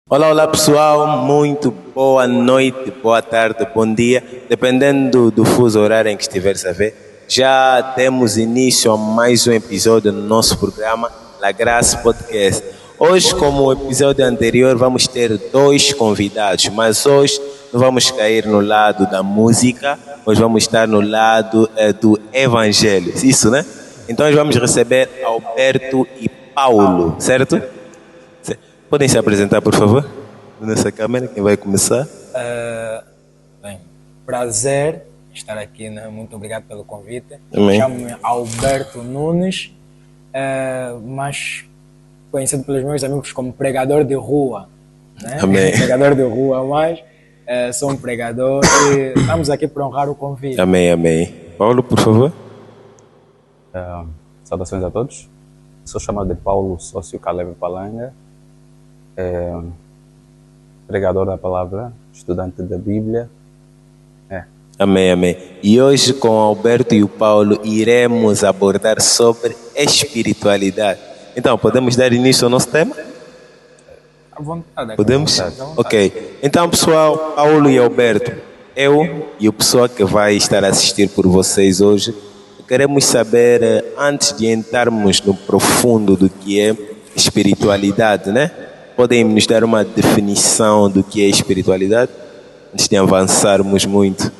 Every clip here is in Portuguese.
Olá, olá pessoal, muito boa noite, boa tarde, bom dia, dependendo do fuso horário em que estiveres a ver. Já demos início a mais um episódio no nosso programa La Graça Podcast. Hoje, como o episódio anterior, vamos ter dois convidados, mas hoje não vamos cair no lado da música, hoje vamos estar no lado do evangelho, isso, né? Então hoje vamos receber Alberto e Paulo, certo? Podem se apresentar, por favor? Nessa câmera, quem vai começar? Bem, prazer estar aqui, né? Muito obrigado pelo convite. Amém. Chamo-me Alberto Nunes, mas conhecido pelos meus amigos como pregador de rua. Né? Amém. Pregador de rua, mas sou um pregador e estamos aqui para honrar o convite. Amém, amém. Paulo, por favor. Saudações a todos. Sou chamado de Paulo Sócio Caleb Palanga, pregador da palavra, estudante da Bíblia. Amém, amém. E hoje com o Alberto e o Paulo iremos abordar sobre espiritualidade. Então, podemos dar início ao nosso tema? À vontade. Podemos? À vontade. Ok. Então, pessoal, Paulo e Alberto, eu e o pessoal que vai estar a assistir por vocês hoje, queremos saber, antes de entrarmos no profundo do que é espiritualidade, né? Podem nos dar uma definição do que é espiritualidade? Antes de avançarmos muito.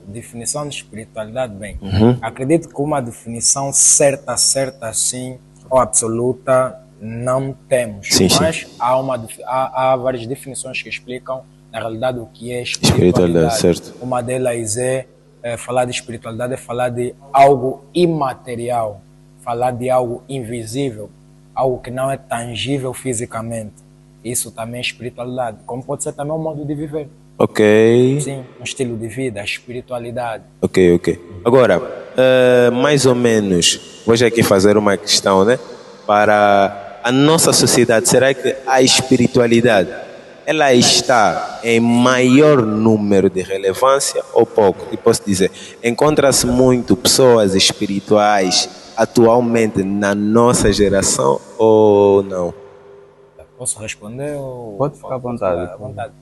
Definição de espiritualidade, bem, acredito que uma definição certa assim, ou absoluta, não temos. Sim, mas há várias definições que explicam, na realidade, o que é espiritualidade. Certo. Uma delas falar de espiritualidade é falar de algo imaterial, falar de algo invisível, algo que não é tangível fisicamente. Isso também é espiritualidade, como pode ser também um modo de viver. Ok. Sim, um estilo de vida, espiritualidade. Ok. Agora, mais ou menos, vou já aqui fazer uma questão, né? Para a nossa sociedade, será que a espiritualidade, ela está em maior número de relevância ou pouco? E posso dizer, encontra-se muito pessoas espirituais atualmente na nossa geração ou não? Posso responder? Ou Pode ficar à vontade.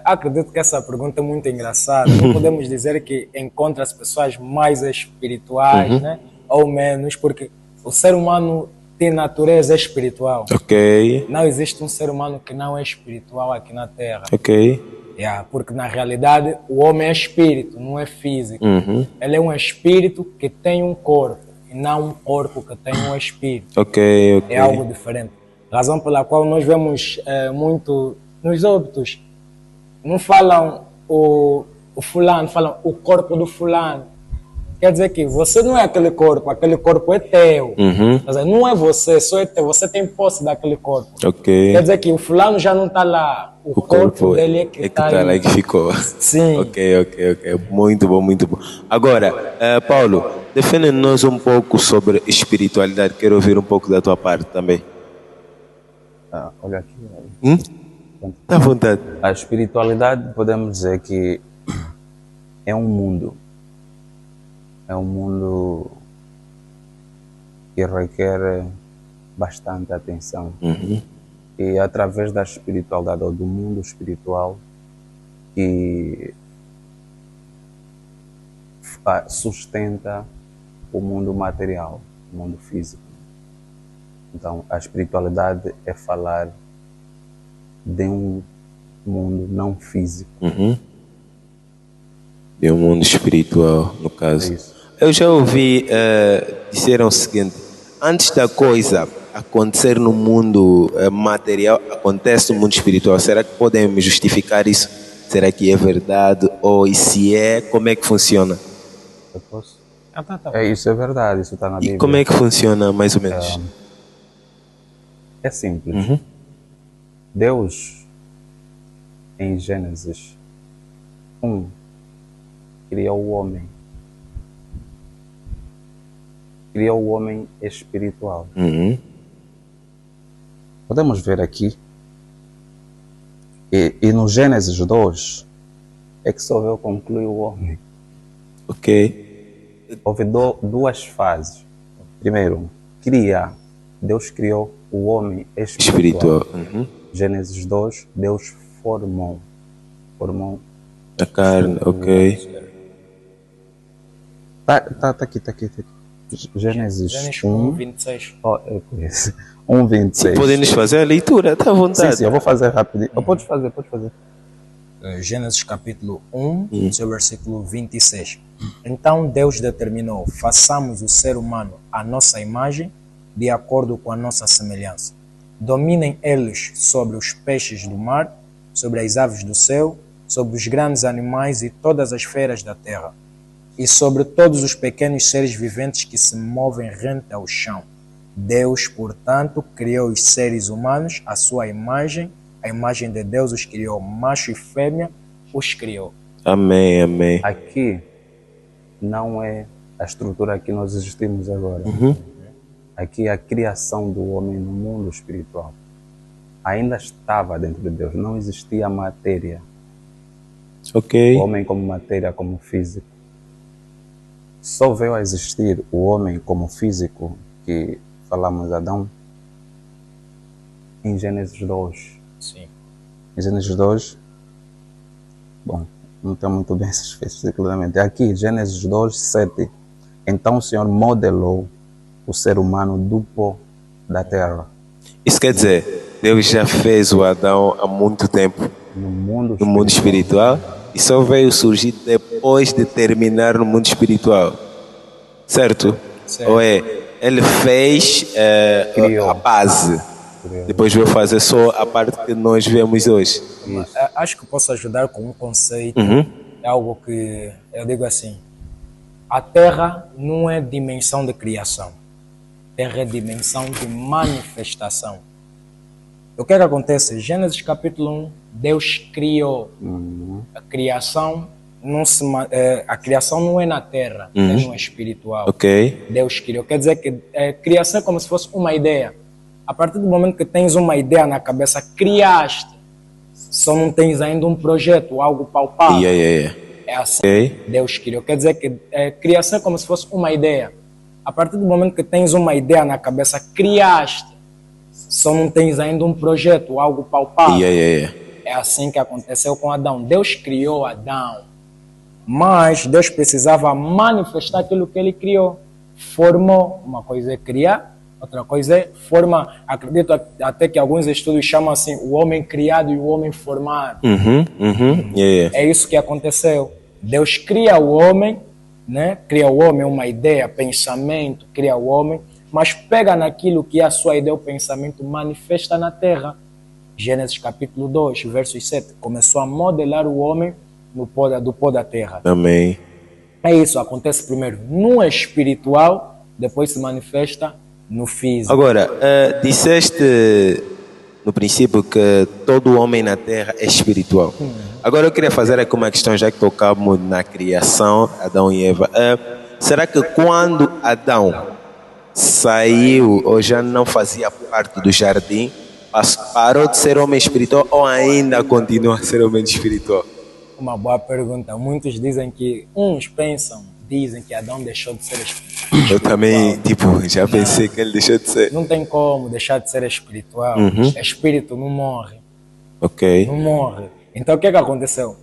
Acredito que essa pergunta é muito engraçada. Não podemos dizer que encontra-se pessoas mais espirituais, né? Ou menos, porque o ser humano tem natureza espiritual. Ok. Não existe um ser humano que não é espiritual aqui na Terra. Ok. Porque na realidade o homem é espírito, não é físico. Ele é um espírito que tem um corpo, e não um corpo que tem um espírito. Ok. É algo diferente. Razão pela qual nós vemos muito nos óbitos. Não falam o fulano, falam o corpo do fulano. Quer dizer que você não é aquele corpo é teu. Quer dizer, não é você, só é teu, você tem posse daquele corpo. Ok. Quer dizer que o fulano já não está lá, o corpo dele é que está tá lá aí. que ficou. Sim. Ok. Muito bom. Agora, Paulo, defende-nos um pouco sobre espiritualidade. Quero ouvir um pouco da tua parte também. Olha aqui. Tá à vontade. A espiritualidade, podemos dizer que é um mundo. É um mundo que requer bastante atenção. E através da espiritualidade, ou do mundo espiritual, que sustenta o mundo material, o mundo físico. Então, a espiritualidade é falar de um mundo não físico. De um mundo espiritual, no caso. É isso. Eu já ouvi dizer o seguinte: antes da coisa acontecer no mundo material, acontece no mundo espiritual. Será que podemos justificar isso? Será que é verdade? Ou e se é, como é que funciona? Eu posso? Tá. Isso é verdade, isso está na Bíblia. E como é que funciona, mais ou menos? É simples. Deus, em Gênesis 1, criou o homem. Criou o homem espiritual. Podemos ver aqui, e no Gênesis 2, é que só Deus conclui o homem. Ok. Houve duas fases. Primeiro, criar. Deus criou o homem espiritual. Espiritual. Gênesis 2, Deus formou A carne, ok. Tá aqui. Gênesis Gênesis 1, 1, 26. eu conheço. 1, 26. Podem nos fazer a leitura, está à vontade. Sim, eu vou fazer rapidinho. Pode fazer. Gênesis capítulo 1, seu versículo 26. Então Deus determinou: façamos o ser humano à nossa imagem, de acordo com a nossa semelhança. Dominem eles sobre os peixes do mar, sobre as aves do céu, sobre os grandes animais e todas as feras da terra, e sobre todos os pequenos seres viventes que se movem rente ao chão. Deus, portanto, criou os seres humanos à sua imagem, a imagem de Deus os criou, macho e fêmea os criou. Amém, amém. Aqui não é a estrutura que nós existimos agora. Aqui é a criação do homem no mundo espiritual. Ainda estava dentro de Deus, não existia matéria. Ok. O homem como matéria, como físico. Só veio a existir o homem como físico, que falamos Adão, em Gênesis 2. Sim. Em Gênesis 2, bom, não tem muito bem especificamente. Aqui, Gênesis 2, 7. Então o Senhor modelou o ser humano do pó da terra. Isso quer dizer, Deus já fez o Adão há muito tempo No mundo no mundo espiritual e só veio surgir depois de terminar no mundo espiritual. Certo? Certo. Ou é, ele fez Criou. a base, depois veio fazer só a parte que nós vemos hoje. Acho que posso ajudar com um conceito. É algo que eu digo assim: a Terra não é dimensão de criação, Terra é dimensão de manifestação. O que é que acontece? Gênesis capítulo 1, Deus criou. A criação não é na Terra, é no espiritual. Ok. Deus criou. Quer dizer que criação é como se fosse uma ideia. A partir do momento que tens uma ideia na cabeça, criaste. Só não tens ainda um projeto, algo palpável. É assim. Ok. Deus criou. Quer dizer que criação é como se fosse uma ideia. A partir do momento que tens uma ideia na cabeça, criaste. Só não tens ainda um projeto, algo palpável. É assim que aconteceu com Adão. Deus criou Adão, mas Deus precisava manifestar aquilo que ele criou. Formou. Uma coisa é criar, outra coisa é formar. Acredito até que alguns estudos chamam assim o homem criado e o homem formado. É isso que aconteceu. Deus cria o homem, né? Cria o homem, uma ideia, pensamento, cria o homem, mas pega naquilo que é a sua ideia, o pensamento, manifesta na terra. Gênesis capítulo 2, verso 7, começou a modelar o homem do pó da terra. Amém. É isso, acontece primeiro no espiritual, depois se manifesta no físico. Agora, disseste no princípio que todo homem na terra é espiritual. Agora eu queria fazer aqui uma questão, já que tocamos na criação, Adão e Eva. Será que quando Adão saiu ou já não fazia parte do jardim, parou de ser homem espiritual ou ainda continua a ser homem espiritual? Uma boa pergunta. Muitos dizem que, dizem que Adão deixou de ser espiritual. Eu também, já pensei que ele deixou de ser. Não tem como deixar de ser espiritual. Espírito não morre. Ok. Não morre. Então o que aconteceu?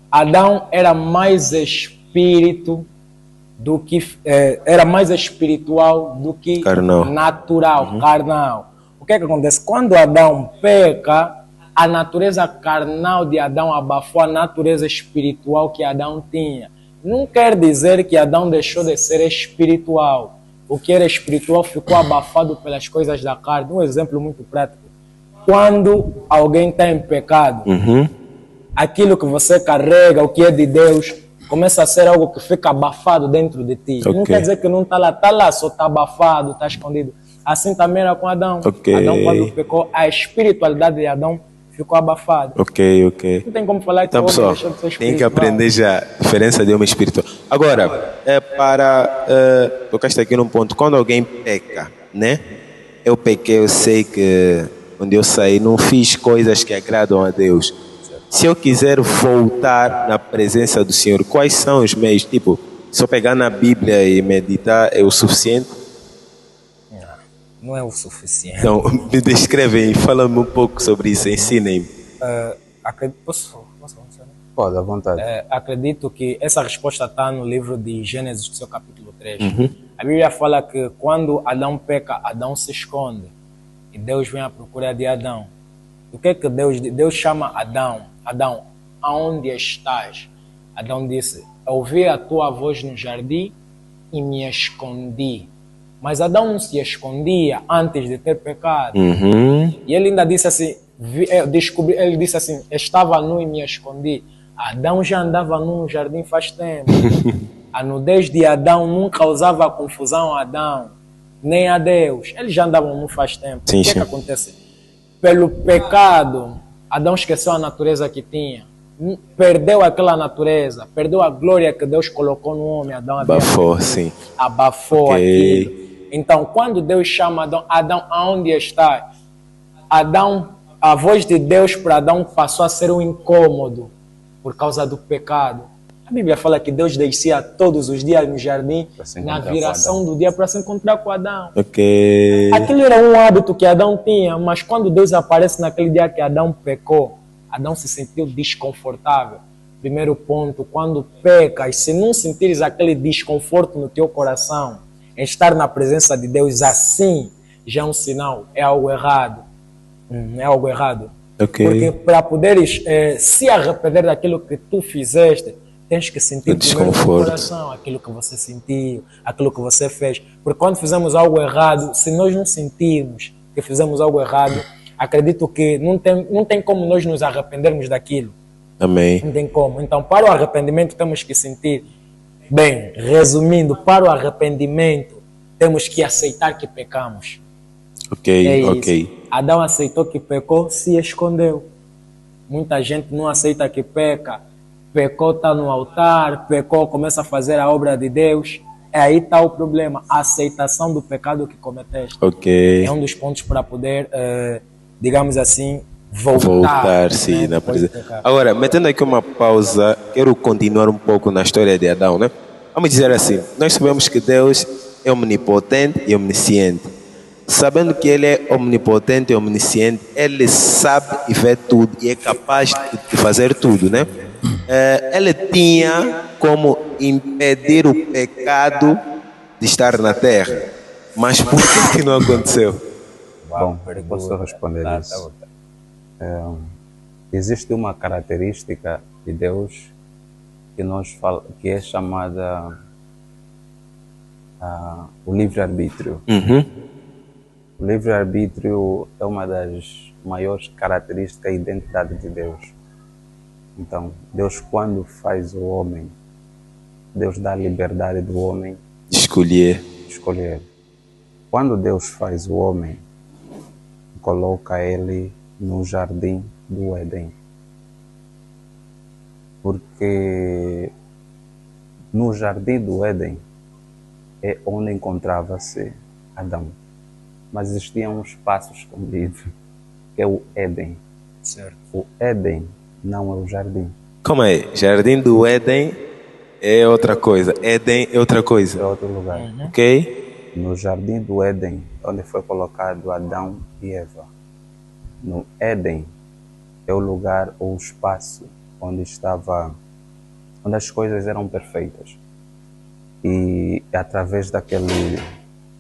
Adão era mais espírito do que era mais espiritual do que natural, carnal. O que acontece? Quando Adão peca, a natureza carnal de Adão abafou a natureza espiritual que Adão tinha. Não quer dizer que Adão deixou de ser espiritual. O que era espiritual ficou abafado pelas coisas da carne. Um exemplo muito prático. Quando alguém está em pecado, aquilo que você carrega, o que é de Deus, começa a ser algo que fica abafado dentro de ti. Não quer dizer que não está lá, só está abafado, está escondido. Assim também era com Adão. Adão, quando pecou, a espiritualidade de Adão ficou abafada. Não tem como falar que o homem deixou de ser espiritual. Tem que aprender já a diferença de homem espiritual. Agora, tocaste aqui num ponto, quando alguém peca, né? Eu pequei, eu sei que onde eu saí não fiz coisas que agradam a Deus. Se eu quiser voltar na presença do Senhor, quais são os meios? Se eu pegar na Bíblia e meditar é o suficiente? não é o suficiente. Então, me descreve aí, fala-me um pouco sobre isso, ensinem-me. Posso? Pode, à vontade. Acredito que essa resposta está no livro de Gênesis, do seu capítulo 3. A Bíblia fala que quando Adão peca, Adão se esconde e Deus vem à procura de Adão. O que é que Deus chama Adão? Adão, aonde estás? Adão disse, ouvi a tua voz no jardim e me escondi. Mas Adão não se escondia antes de ter pecado. E ele ainda disse assim, ele disse assim, estava nu e me escondi. Adão já andava nu no jardim faz tempo. A nudez de Adão não causava confusão a Adão, nem a Deus. Eles já andavam nu faz tempo. Sim, o que é que acontece? Pelo pecado, Adão esqueceu a natureza que tinha. Perdeu aquela natureza, perdeu a glória que Deus colocou no homem. Adão abafou, sim. Abafou aquilo. Então, quando Deus chama Adão, Adão, aonde está? Adão, a voz de Deus para Adão passou a ser um incômodo por causa do pecado. A Bíblia fala que Deus descia todos os dias no jardim, na viração do dia, para se encontrar com Adão. Aquilo era um hábito que Adão tinha, mas quando Deus aparece naquele dia que Adão pecou, Adão se sentiu desconfortável. Primeiro ponto, quando pecas, se não sentires aquele desconforto no teu coração, em estar na presença de Deus assim, já é um sinal, é algo errado. É algo errado. Porque para poderes se arrepender daquilo que tu fizeste, tens que sentir primeiro no coração aquilo que você sentiu, aquilo que você fez. Porque quando fizemos algo errado, se nós não sentirmos que fizemos algo errado, acredito que não tem como nós nos arrependermos daquilo. Amém. Não tem como. Então, para o arrependimento, temos que sentir. Bem, resumindo, para o arrependimento, temos que aceitar que pecamos. Ok. Adão aceitou que pecou, se escondeu. Muita gente não aceita que peca. Pecou, está no altar, pecou, começa a fazer a obra de Deus. Aí está o problema, a aceitação do pecado que cometeste. É um dos pontos para poder, digamos assim, voltar sim, na presença. Agora, metendo aqui uma pausa, quero continuar um pouco na história de Adão, né? Vamos dizer assim, nós sabemos que Deus é omnipotente e omnisciente. Sabendo que Ele é omnipotente e omnisciente, Ele sabe e vê tudo e é capaz de fazer tudo, né? Ele tinha como impedir o pecado de estar na terra. Mas por que não aconteceu? Bom, posso responder isso. Existe uma característica de Deus que é chamada o livre-arbítrio. O livre-arbítrio é uma das maiores características da identidade de Deus. Então, Deus, quando faz o homem, Deus dá a liberdade do homem de escolher. Quando Deus faz o homem, coloca ele no jardim do Éden. Porque no jardim do Éden é onde encontrava-se Adão. Mas existia um espaço escondido, que é o Éden. Certo. O Éden não é o jardim. Como é? Jardim do Éden é outra coisa. Éden é outra coisa. É outro lugar. Ok? No jardim do Éden, onde foi colocado Adão e Eva. No Éden é o lugar ou o espaço onde as coisas eram perfeitas. E através daquele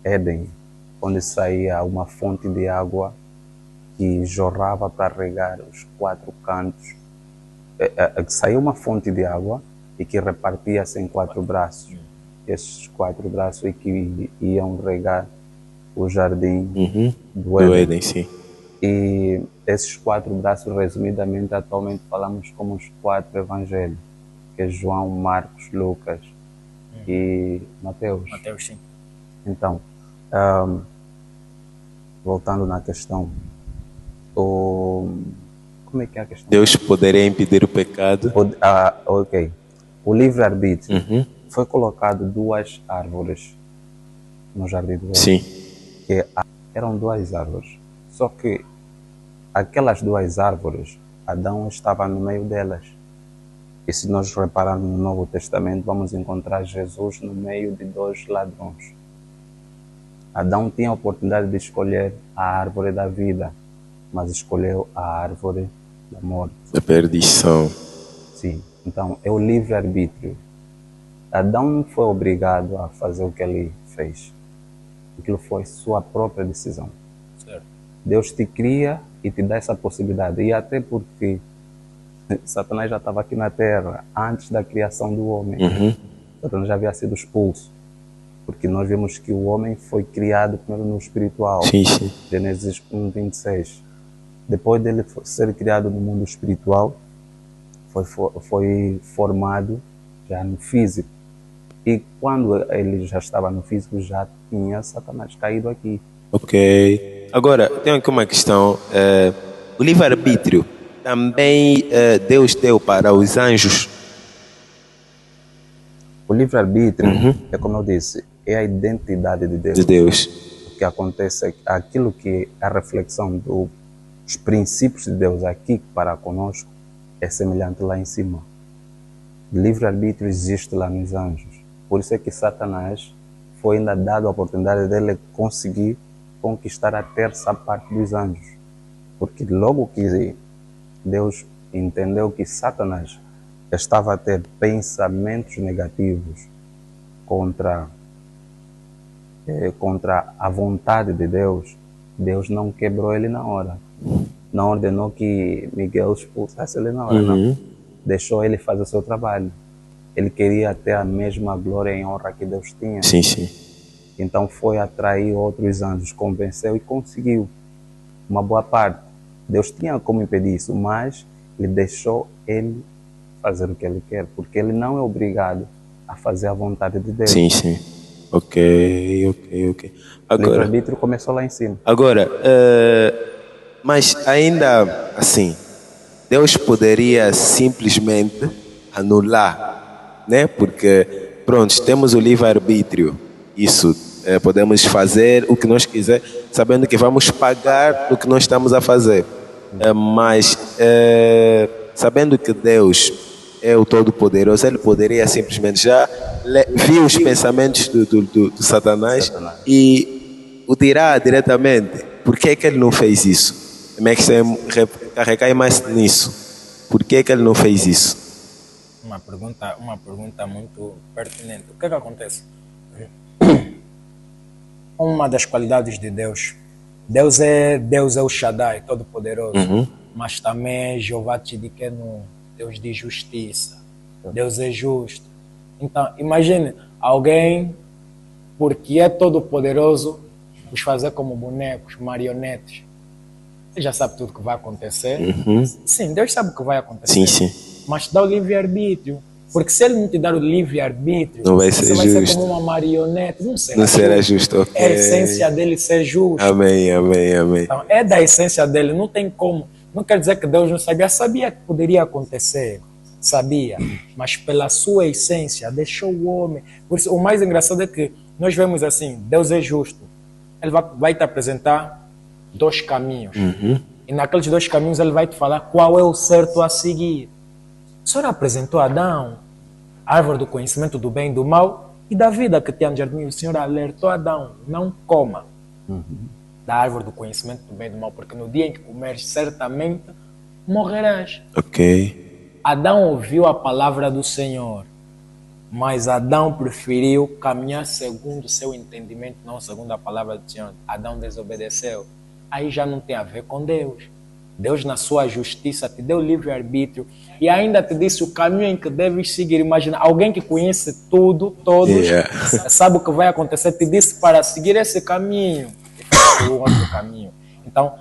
Éden, onde saía uma fonte de água que jorrava para regar os 4 cantos. Saía uma fonte de água e que repartia-se em 4 braços. Esses 4 braços é que iam regar o jardim do Éden. Sim. E esses 4 braços, resumidamente, atualmente falamos como os 4 evangelhos, que é João, Marcos, Lucas e Mateus. Mateus, sim. Então, voltando na questão, como é que é a questão? Deus poderia impedir o pecado. Ok. O livre-arbítrio foi colocado 2 árvores no jardim do Éden. Sim. Que eram 2 árvores. Só que aquelas 2 árvores, Adão estava no meio delas. E se nós repararmos no Novo Testamento, vamos encontrar Jesus no meio de 2 ladrões. Adão tinha a oportunidade de escolher a árvore da vida, mas escolheu a árvore da morte. Da perdição. Sim. Então, é o livre-arbítrio. Adão não foi obrigado a fazer o que ele fez. Aquilo foi sua própria decisão. Certo. Deus te cria e te dá essa possibilidade. E até porque Satanás já estava aqui na Terra antes da criação do homem. Satanás já havia sido expulso. Porque nós vemos que o homem foi criado primeiro no espiritual. Sim, sim. Gênesis 1:26. Depois dele ser criado no mundo espiritual, foi formado já no físico. E quando ele já estava no físico, já tinha Satanás caído aqui. Ok. Agora, tenho aqui uma questão. O livre-arbítrio também Deus deu para os anjos? O livre-arbítrio, é como eu disse, é a identidade de Deus. De Deus. O que acontece é aquilo que é a reflexão dos princípios de Deus aqui para conosco é semelhante lá em cima. Livre-arbítrio existe lá nos anjos. Por isso é que Satanás foi ainda dado a oportunidade dele conseguir conquistar a terça parte dos anjos. Porque logo que Deus entendeu que Satanás estava a ter pensamentos negativos contra a vontade de Deus, Deus não quebrou ele na hora. Não ordenou que Miguel expulsasse ele na hora, não. Deixou ele fazer o seu trabalho. Ele queria ter a mesma glória e honra que Deus tinha. Sim, sim. Então foi atrair outros anjos, convenceu e conseguiu uma boa parte. Deus tinha como impedir isso, mas ele deixou ele fazer o que ele quer, porque ele não é obrigado a fazer a vontade de Deus. Sim, sim. Ok. O livre-arbítrio começou lá em cima. Agora, mas ainda assim, Deus poderia simplesmente anular, né? Porque, pronto, temos o livre-arbítrio. Isso, podemos fazer o que nós quiser, sabendo que vamos pagar o que nós estamos a fazer. Mas, sabendo que Deus é o Todo-Poderoso, ele poderia simplesmente já viu os pensamentos do Satanás e o tirar diretamente. Por que é que ele não fez isso? Como é que você recai mais nisso? Por que é que ele não fez isso? Uma pergunta muito pertinente. O que é que acontece? Uma das qualidades de Deus. Deus é o Shaddai, Todo-Poderoso. Mas também é Jeová Tsidkenu, Deus de justiça. Deus é justo. Então, imagine alguém, porque é todo-poderoso, os fazer como bonecos, marionetes. Você já sabe tudo o que vai acontecer. Sim, Deus sabe o que vai acontecer. Sim, sim. Mas dá o livre-arbítrio. Porque se ele não te dar o livre-arbítrio, não vai você ser vai justo. ser como uma marionete. Não será justo. Okay. É a essência dele ser justo. Amém. Então, é da essência dele. Não tem como. Não quer dizer que Deus não sabia. Sabia que poderia acontecer. Sabia. Mas pela sua essência, deixou o homem. Por isso, o mais engraçado é que nós vemos assim, Deus é justo. Ele vai te apresentar 2 caminhos. E naqueles 2 caminhos ele vai te falar qual é o certo a seguir. O Senhor apresentou a Adão a árvore do conhecimento do bem e do mal e da vida que tinha no jardim. O Senhor alertou Adão, não coma da árvore do conhecimento do bem e do mal, porque no dia em que comeres, certamente morrerás. Ok. Adão ouviu a palavra do Senhor, mas Adão preferiu caminhar segundo o seu entendimento, não segundo a palavra do Senhor. Adão desobedeceu. Aí já não tem a ver com Deus. Deus, na sua justiça, te deu livre-arbítrio e ainda te disse o caminho em que deves seguir. Imagina, alguém que conhece tudo, todos, sabe o que vai acontecer, te disse para seguir esse caminho e o outro caminho. Então,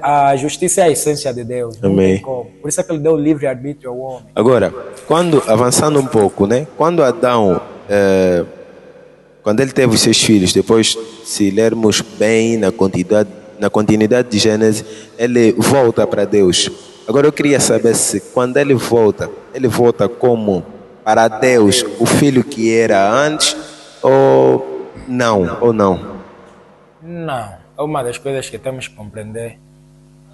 a justiça é a essência de Deus. Amém. Por isso é que ele deu livre-arbítrio ao homem. Agora, avançando um pouco, né? Quando Adão, quando ele teve os seus filhos, depois, se lermos bem na continuidade de Gênesis, ele volta para Deus. Agora eu queria saber se quando ele volta como para Deus, o filho que era antes ou não? Não. É uma das coisas que temos que compreender.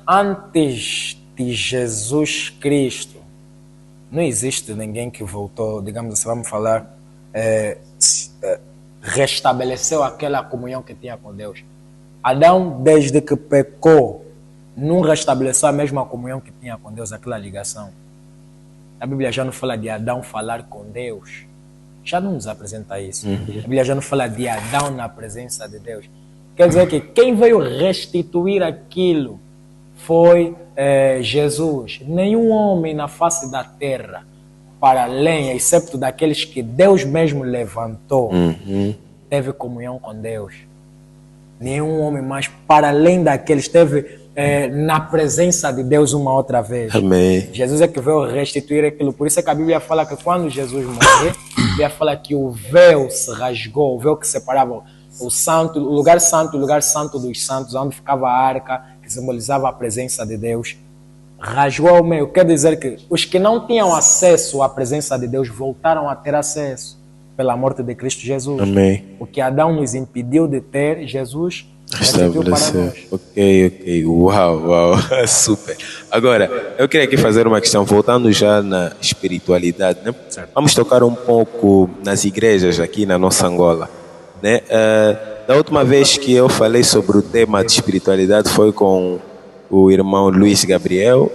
Antes de Jesus Cristo, não existe ninguém que voltou, digamos assim, vamos falar, restabeleceu aquela comunhão que tinha com Deus. Adão, desde que pecou, não restabeleceu a mesma comunhão que tinha com Deus, aquela ligação. A Bíblia já não fala de Adão falar com Deus. Já não nos apresenta isso. A Bíblia já não fala de Adão na presença de Deus. Quer dizer que quem veio restituir aquilo foi Jesus. Nenhum homem na face da terra, para além, excepto daqueles que Deus mesmo levantou, teve comunhão com Deus. Nenhum homem mais, para além daqueles, teve na presença de Deus uma outra vez. Amém. Jesus é que veio restituir aquilo. Por isso é que a Bíblia fala que quando Jesus morreu, a Bíblia fala que o véu se rasgou, o véu que separava o lugar santo dos santos, onde ficava a arca, que simbolizava a presença de Deus, rasgou ao meio. Quer dizer que os que não tinham acesso à presença de Deus voltaram a ter acesso pela morte de Cristo Jesus. Amém. O que Adão nos impediu de ter, Jesus restituiu para nós. Ok. Uau, super. Agora, eu queria aqui fazer uma questão, voltando já na espiritualidade, né? Vamos tocar um pouco nas igrejas aqui na nossa Angola, né? Da última vez que eu falei sobre o tema de espiritualidade foi com o irmão Luiz Gabriel.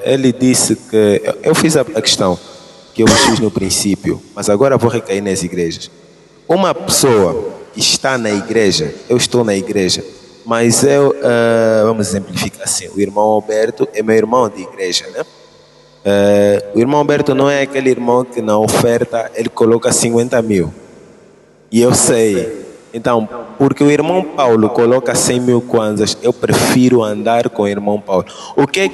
Ele disse que eu fiz a questão que eu fiz no princípio, mas agora vou recair nas igrejas. Uma pessoa que está na igreja, eu estou na igreja, mas vamos exemplificar assim, o irmão Alberto é meu irmão de igreja, né? O irmão Alberto não é aquele irmão que na oferta ele coloca 50 mil. E eu sei. Então, porque o irmão Paulo coloca 100 mil kwanzas, eu prefiro andar com o irmão Paulo. O que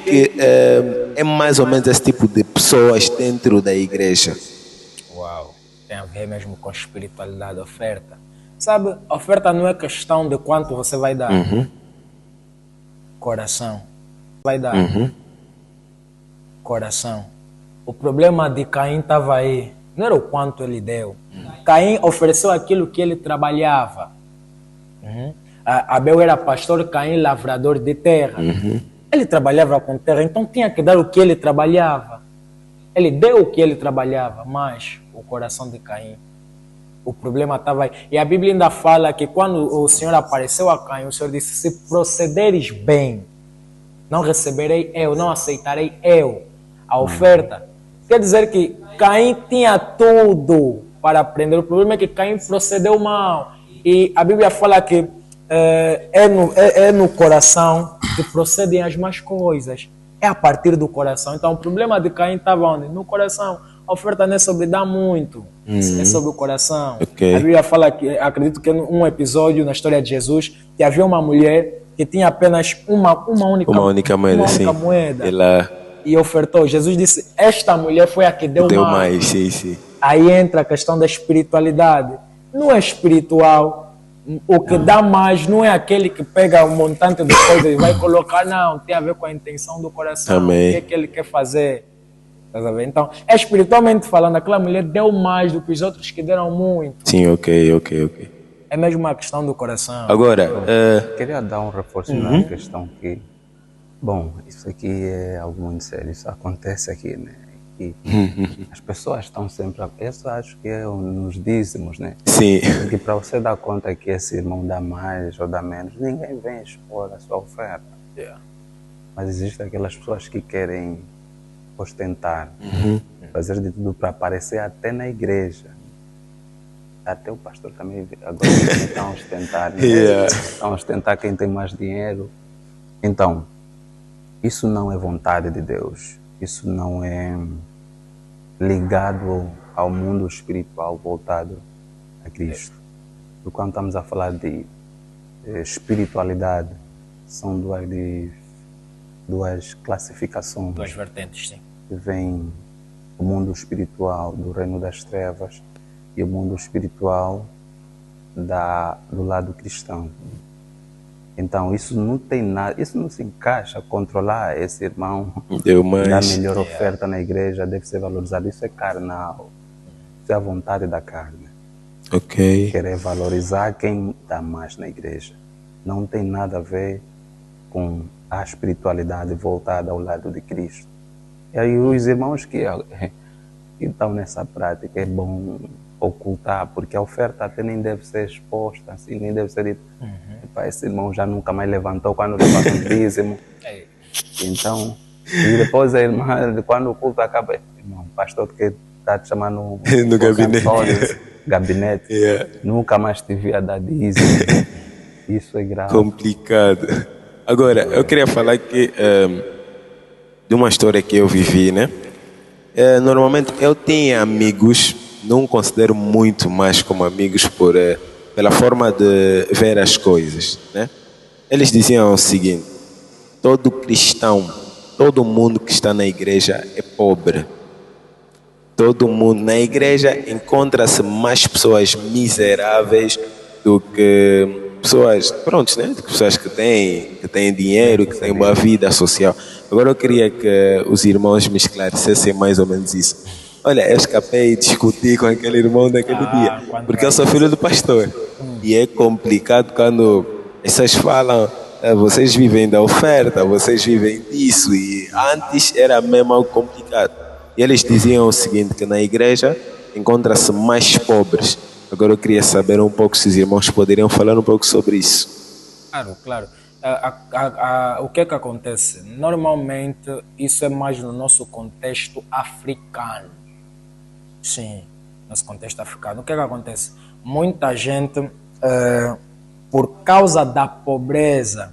é mais ou menos esse tipo de pessoas dentro da igreja? Uau, tem a ver mesmo com espiritualidade, oferta. Sabe, oferta não é questão de quanto você vai dar. Coração. Vai dar. Coração. O problema de Caim estava aí. Não era o quanto ele deu. Caim ofereceu aquilo que ele trabalhava. Abel era pastor, Caim lavrador de terra. Ele trabalhava com terra, então tinha que dar o que ele trabalhava. Ele deu o que ele trabalhava, mas o coração de Caim, o problema estava aí. E a Bíblia ainda fala que quando o Senhor apareceu a Caim, o Senhor disse: se procederes bem, não receberei eu, não aceitarei eu a oferta. Quer dizer que Caim tinha tudo para aprender. O problema é que Caim procedeu mal. E a Bíblia fala que é no coração que procedem as más coisas. É a partir do coração. Então o problema de Caim estava onde? No coração. A oferta não é sobre dar muito, é sobre o coração. Okay. A Bíblia fala que, acredito que num episódio na história de Jesus, que havia uma mulher que tinha apenas uma única moeda. E ofertou. Jesus disse: esta mulher foi a que deu mais. Sim. Aí entra a questão da espiritualidade. Não é espiritual. O que dá mais não é aquele que pega um montante de coisas e vai colocar, não. Tem a ver com a intenção do coração. Amém. O que ele quer fazer. Então, espiritualmente falando, aquela mulher deu mais do que os outros que deram muito. Sim, ok. É mesmo uma questão do coração. Agora, queria dar um reforço na questão que, bom, isso aqui é algo muito sério, isso acontece aqui, né? E as pessoas estão sempre, eu acho que é nos dízimos, né? Sim. Porque para você dar conta que esse irmão dá mais ou dá menos, ninguém vem expor a sua oferta. Mas existem aquelas pessoas que querem ostentar, fazer de tudo para aparecer até na igreja. Até o pastor também agora está a ostentar, né? Estão a ostentar quem tem mais dinheiro. Então, isso não é vontade de Deus. Isso não é ligado ao mundo espiritual voltado a Cristo. Porque quando estamos a falar de espiritualidade, são duas classificações. Duas vertentes, sim. Que vem o mundo espiritual do reino das trevas e o mundo espiritual do lado cristão. Então isso não tem nada, isso não se encaixa. Controlar esse irmão, dar melhor oferta na igreja, deve ser valorizado. Isso é carnal, isso é a vontade da carne. Querer valorizar quem dá mais na igreja. Não tem nada a ver com a espiritualidade voltada ao lado de Cristo. E aí os irmãos que estão nessa prática, é bom ocultar, porque a oferta até nem deve ser exposta, assim, nem deve ser dito. "Epá, esse irmão já nunca mais levantou quando levantou o dízimo." É. Então, e depois a irmã, quando o culto acaba, irmão, o pastor que está te chamando No gabinete. gabinete, Yeah. nunca mais te vi a dar dízimo. Isso é grave. Complicado. Agora, eu queria falar que de uma história que eu vivi, né? Normalmente eu tinha amigos, não considero muito mais como amigos pela forma de ver as coisas, né? Eles diziam o seguinte: todo cristão, todo mundo que está na igreja é pobre. Todo mundo na igreja encontra-se mais pessoas miseráveis do que pessoas, prontos, né? Do que pessoas que têm dinheiro, que têm uma vida social. Agora eu queria que os irmãos me esclarecessem mais ou menos isso. Olha, eu escapei e discuti com aquele irmão daquele dia, porque eu sou filho do pastor. E é complicado quando as pessoas falam: vocês vivem da oferta, vocês vivem disso. E antes era mesmo algo complicado. E eles diziam o seguinte, que na igreja encontra-se mais pobres. Agora eu queria saber um pouco se os irmãos poderiam falar um pouco sobre isso. Claro, claro. O que é que acontece? Normalmente isso é mais no nosso contexto africano. Sim, nosso contexto africano. O que é que acontece? Muita gente, por causa da pobreza,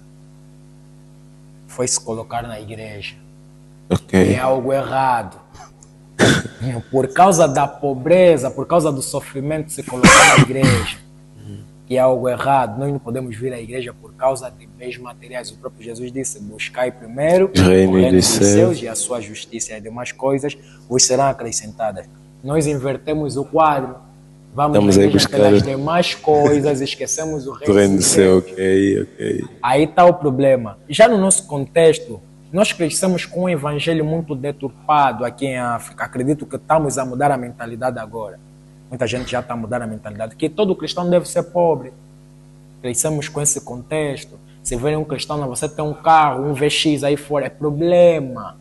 foi se colocar na igreja. Ok. É algo errado. Por causa da pobreza, por causa do sofrimento, se colocar na igreja, que é algo errado. Nós não podemos vir à igreja por causa de bens materiais. O próprio Jesus disse: buscai primeiro o reino dos céus e a sua justiça e as demais coisas vos serão acrescentadas. Nós invertemos o quadro. Vamos Estamos na aí igreja buscar pelas demais coisas, esquecemos o reino do dos céu, céus. ok. Aí está o problema. Já no nosso contexto, nós crescemos com um evangelho muito deturpado aqui em África. Acredito que estamos a mudar a mentalidade agora. Muita gente já está a mudar a mentalidade, que todo cristão deve ser pobre. Crescemos com esse contexto. Se vem um cristão, você tem um carro, um VX aí fora, é problema.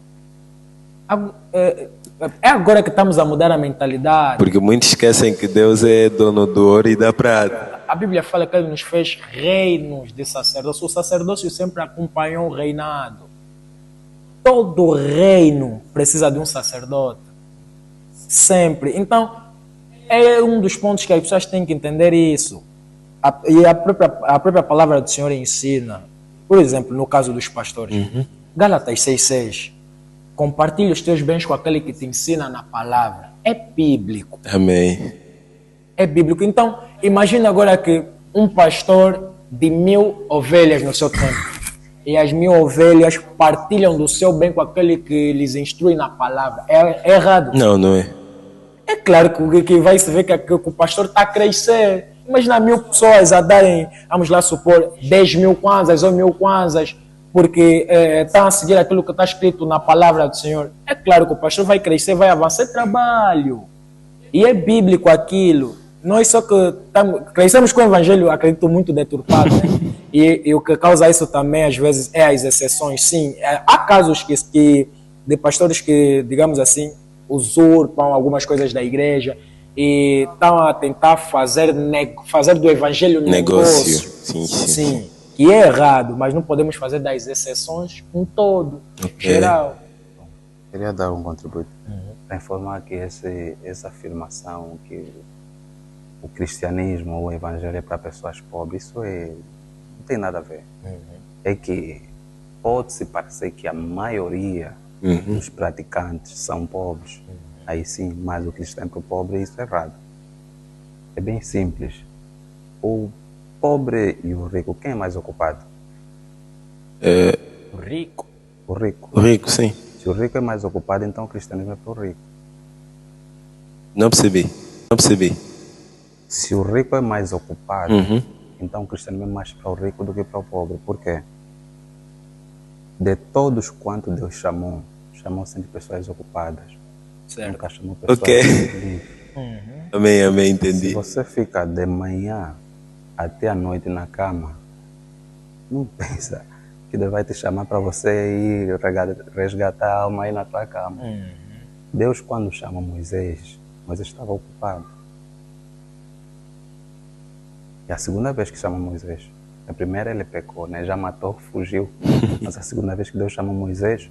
É agora que estamos a mudar a mentalidade. Porque muitos esquecem que Deus é dono do ouro e da prata. A Bíblia fala que Ele nos fez reinos de sacerdócio. O sacerdócio sempre acompanhou o reinado. Todo reino precisa de um sacerdote. Sempre. Então, é um dos pontos que as pessoas têm que entender isso. E a própria palavra do Senhor ensina. Por exemplo, no caso dos pastores. Gálatas 6,6. Compartilhe os teus bens com aquele que te ensina na palavra. É bíblico. Amém. É bíblico. Então, imagina agora que um pastor de 1000 ovelhas no seu tempo. E as 1000 ovelhas partilham do seu bem com aquele que lhes instrui na palavra. É errado. Não é. É claro que vai se ver que o pastor está a crescer. Imagina 1000 pessoas a darem, vamos lá supor, 10.000 kwanzas ou 1000 kwanzas, porque estão a seguir aquilo que está escrito na palavra do Senhor. É claro que o pastor vai crescer, vai avançar, é trabalho. E é bíblico aquilo. Nós só que crescemos com o evangelho, acredito, muito deturpado, né? E o que causa isso também, às vezes, é as exceções. Sim, há casos de pastores que, digamos assim, usurpam algumas coisas da igreja e estão a tentar fazer do evangelho negócio. Sim. Que é errado, mas não podemos fazer das exceções um todo, geral. Queria dar um contributo para informar que essa afirmação que o cristianismo ou o evangelho é para pessoas pobres, isso não tem nada a ver. É que pode-se parecer que a maioria dos praticantes são pobres, aí sim, mas o cristão para o pobre, isso é errado. É bem simples. O pobre e o rico, quem é mais ocupado? O rico. O rico. O rico, sim. Se o rico é mais ocupado, então o cristianismo é para o rico. Não percebi. Se o rico é mais ocupado, então o cristianismo é mais para o rico do que para o pobre. Por quê? De todos quanto Deus chamou sempre pessoas ocupadas. Certo. Nunca chamou pessoas livres. Amém, entendi. Se você fica de manhã até a noite na cama, não pensa que Deus vai te chamar para você ir resgatar a alma aí na tua cama. Deus, quando chama Moisés estava ocupado. E a segunda vez que chama Moisés, a primeira ele pecou, né? Já matou, fugiu. Mas a segunda vez que Deus chama Moisés,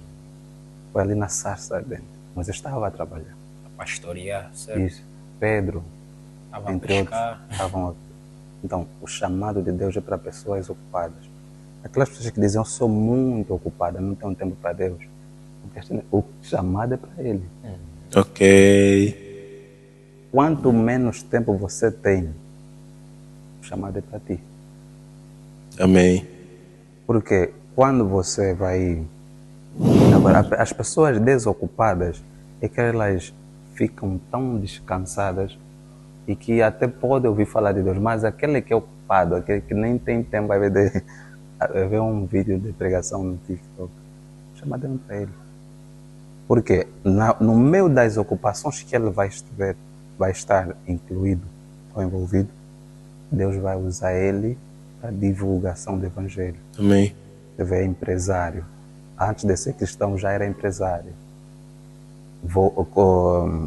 foi ali na sarça ardente. Moisés estava a trabalhar. A pastorear, certo? Isso. Pedro, Estava a entre outros, pescar. estavam. Então, o chamado de Deus é para pessoas ocupadas. Aquelas pessoas que dizem, eu sou muito ocupada, não tenho tempo para Deus. O chamado é para Ele. Ok. Quanto menos tempo você tem, o chamado é para ti. Amém. Porque quando você vai... Agora, as pessoas desocupadas é que elas ficam tão descansadas e que até pode ouvir falar de Deus, mas aquele que é ocupado, aquele que nem tem tempo, vai ver um vídeo de pregação no TikTok, chamado para ele. Porque no meio das ocupações que ele vai estar incluído ou envolvido, Deus vai usar ele para divulgação do Evangelho. Amém. Ele é empresário. Antes de ser cristão já era empresário.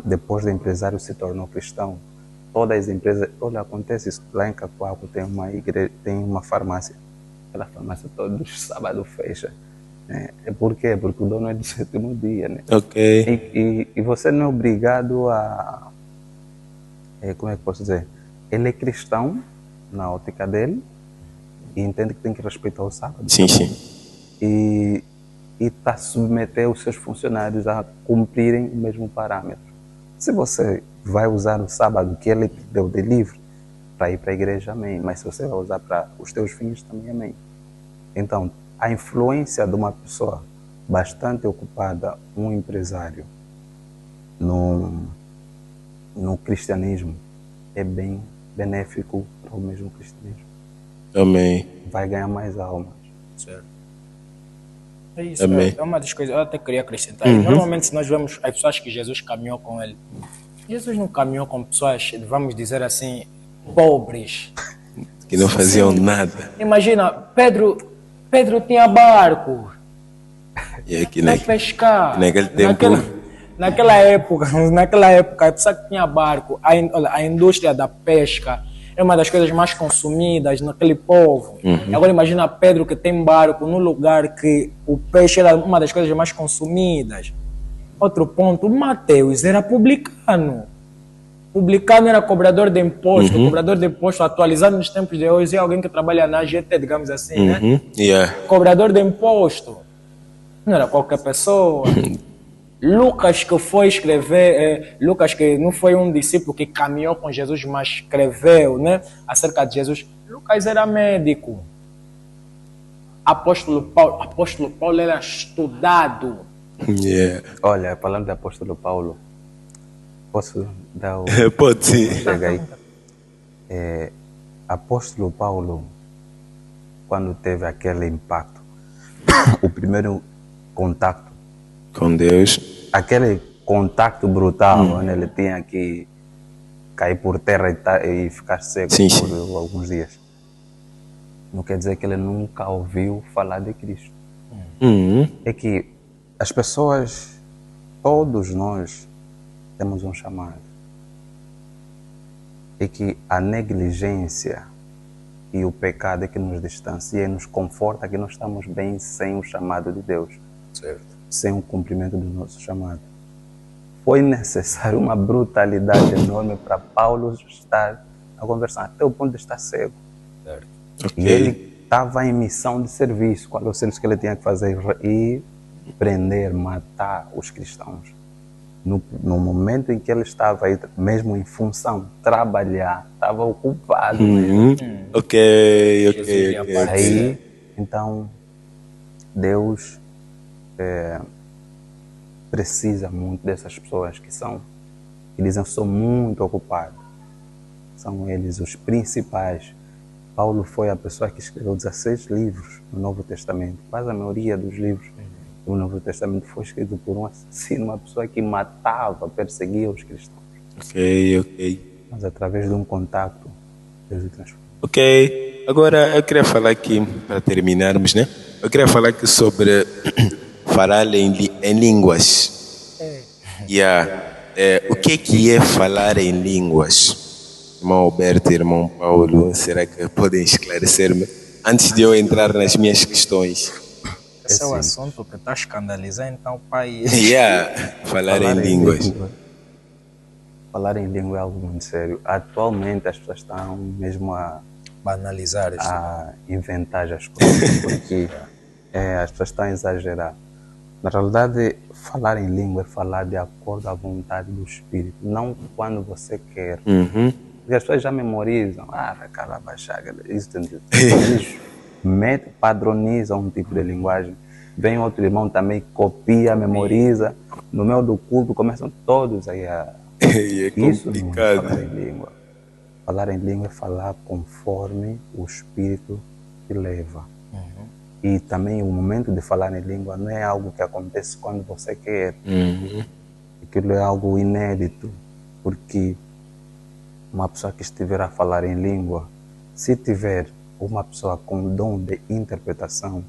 Depois de empresário se tornou cristão. Todas as empresas, olha, acontece isso. Lá em Cacoalco tem uma igreja, tem uma farmácia. Aquela farmácia todos sábado fecha. Por quê? Porque o dono é do sétimo dia, né? Ok. E você não é obrigado a... como é que posso dizer? Ele é cristão na ótica dele e entende que tem que respeitar o sábado. Sim, sim. E está a submeter os seus funcionários a cumprirem o mesmo parâmetro. Se você vai usar o sábado que ele te deu de livre para ir para a igreja, amém. Mas se você vai usar para os teus filhos, também amém. Então, a influência de uma pessoa bastante ocupada, um empresário, no cristianismo, é bem benéfico para o mesmo cristianismo. Amém. Vai ganhar mais almas. Certo. É isso, Amém. é uma das coisas, eu até queria acrescentar. Normalmente, se nós vemos as pessoas que Jesus caminhou com ele, Jesus não caminhou com pessoas, vamos dizer assim, pobres. Que não faziam nada. Imagina, Pedro tinha barco E aqui para pescar. naquele tempo. Naquela época, a pessoa que tinha barco, a indústria da pesca é uma das coisas mais consumidas naquele povo. Agora imagina Pedro que tem barco num lugar que o peixe era uma das coisas mais consumidas. Outro ponto, Mateus era publicano. Publicano era cobrador de imposto. Cobrador de imposto atualizado nos tempos de hoje é alguém que trabalha na GT, digamos assim, né? Yeah. Cobrador de imposto. Não era qualquer pessoa. Lucas que foi escrever, Lucas que não foi um discípulo que caminhou com Jesus, mas escreveu, né, acerca de Jesus. Lucas era médico. Apóstolo Paulo era estudado. Yeah. Olha, falando de apóstolo Paulo, posso dar o... Pode sim. Chega aí. Apóstolo Paulo, quando teve aquele impacto, o primeiro contato Com Deus. aquele contato brutal, onde ele tinha que cair por terra e ficar seco por alguns dias. Não quer dizer que ele nunca ouviu falar de Cristo. É que as pessoas, todos nós, temos um chamado. É que a negligência e o pecado é que nos distancia e nos conforta que nós estamos bem sem o chamado de Deus. Certo. Sem o cumprimento do nosso chamado. Foi necessário uma brutalidade enorme para Paulo estar a conversar, até o ponto de estar cego. Certo. Ok. E ele estava em missão de serviço. Qual é o serviço que ele tinha que fazer? Ir prender, matar os cristãos. No momento em que ele estava aí, mesmo em função, trabalhar, estava ocupado. Ok. Aí, então, Deus precisa muito dessas pessoas que dizem, eu sou muito ocupado. São eles os principais. Paulo foi a pessoa que escreveu 16 livros no Novo Testamento. Quase a maioria dos livros do Novo Testamento foi escrito por um assassino, uma pessoa que matava, perseguia os cristãos. Ok. Mas através de um contato, Deus o transformou. Ok. Agora eu queria falar aqui, para terminarmos, né? Eu queria falar aqui sobre falar em línguas. O que é falar em línguas? irmão Alberto e irmão Paulo, será que podem esclarecer-me antes de eu entrar nas minhas questões? Esse é o assunto que está a escandalizar, então, pai. Falar em línguas. Falar em língua é algo muito sério. Atualmente as pessoas estão mesmo a Banalizar isso. a inventar as coisas, porque as pessoas estão a exagerar. Na realidade, falar em língua é falar de acordo à vontade do Espírito, não quando você quer. Porque as pessoas já memorizam, eles padronizam um tipo de linguagem. Vem outro irmão também, copia, memoriza. No meio do culto começam todos aí a... É Isso não é complicado. falar em língua. Falar em língua é falar conforme o Espírito te leva. E também o momento de falar em língua não é algo que acontece quando você quer. Aquilo é algo inédito, porque uma pessoa que estiver a falar em língua, se tiver uma pessoa com dom de interpretação,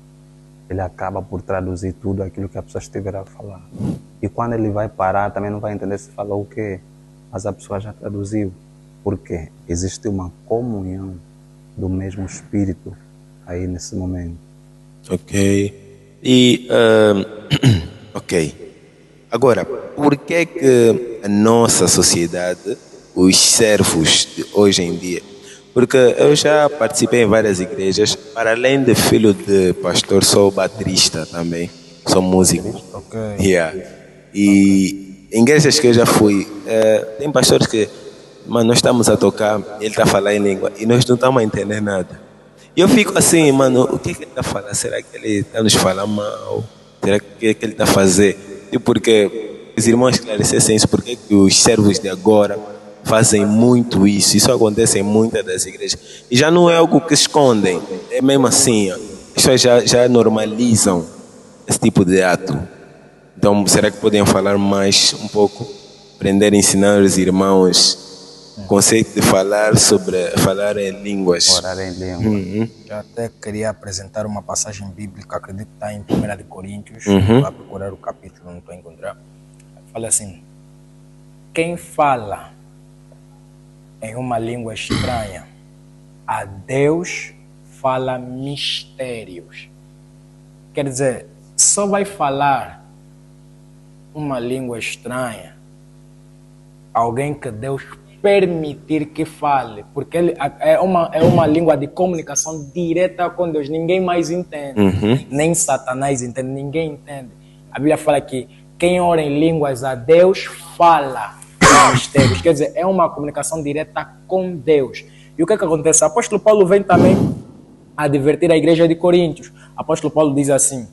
ele acaba por traduzir tudo aquilo que a pessoa estiver a falar. E quando ele vai parar, também não vai entender se falou o quê, mas a pessoa já traduziu. Porque existe uma comunhão do mesmo Espírito aí nesse momento. Ok. E, ok. Agora, por que a nossa sociedade, os servos de hoje em dia, porque eu já participei em várias igrejas, para além de filho de pastor, sou baterista também, sou músico. Ok. E em igrejas que eu já fui, tem pastores que, mano, nós estamos a tocar, ele está a falar em língua e nós não estamos a entender nada. E eu fico assim, mano, o que ele está a falar? Será que ele está a nos falar mal? Será que ele está a fazer? E porque os irmãos esclarecessem isso, porque que os servos de agora fazem muito isso. Isso acontece em muitas das igrejas. E já não é algo que escondem, é mesmo assim. Ó. As pessoas já normalizam esse tipo de ato. Então, será que podem falar mais um pouco? Aprender a ensinar os irmãos o conceito de falar em línguas. Orar em língua. Eu até queria apresentar uma passagem bíblica, acredito que está em 1 de Coríntios, vou procurar o capítulo, não estou a encontrar. Fala assim: quem fala em uma língua estranha, a Deus fala mistérios. Quer dizer, só vai falar uma língua estranha alguém que Deus permitir que fale, porque ele é uma língua de comunicação direta com Deus, ninguém mais entende, nem Satanás entende, ninguém entende. A Bíblia fala que quem ora em línguas a Deus fala mistérios, quer dizer, é uma comunicação direta com Deus. E o que acontece? O apóstolo Paulo vem também advertir a igreja de Coríntios. O apóstolo Paulo diz assim,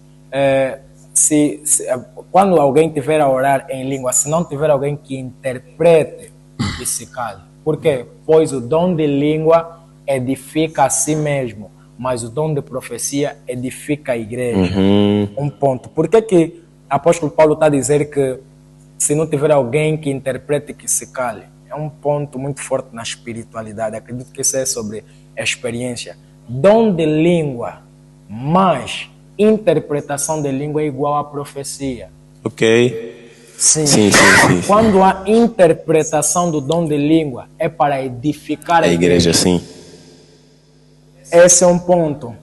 quando alguém tiver a orar em língua, se não tiver alguém que interprete, que se cale. Por quê? Pois o dom de língua edifica a si mesmo, mas o dom de profecia edifica a igreja. Um ponto. Por que o apóstolo Paulo está a dizer que se não tiver alguém que interprete, que se cale? É um ponto muito forte na espiritualidade. Acredito que isso é sobre a experiência. Dom de língua mais interpretação de língua é igual à profecia. Ok. Sim. Sim. Quando a interpretação do dom de língua é para edificar a igreja, sim. Esse é um ponto.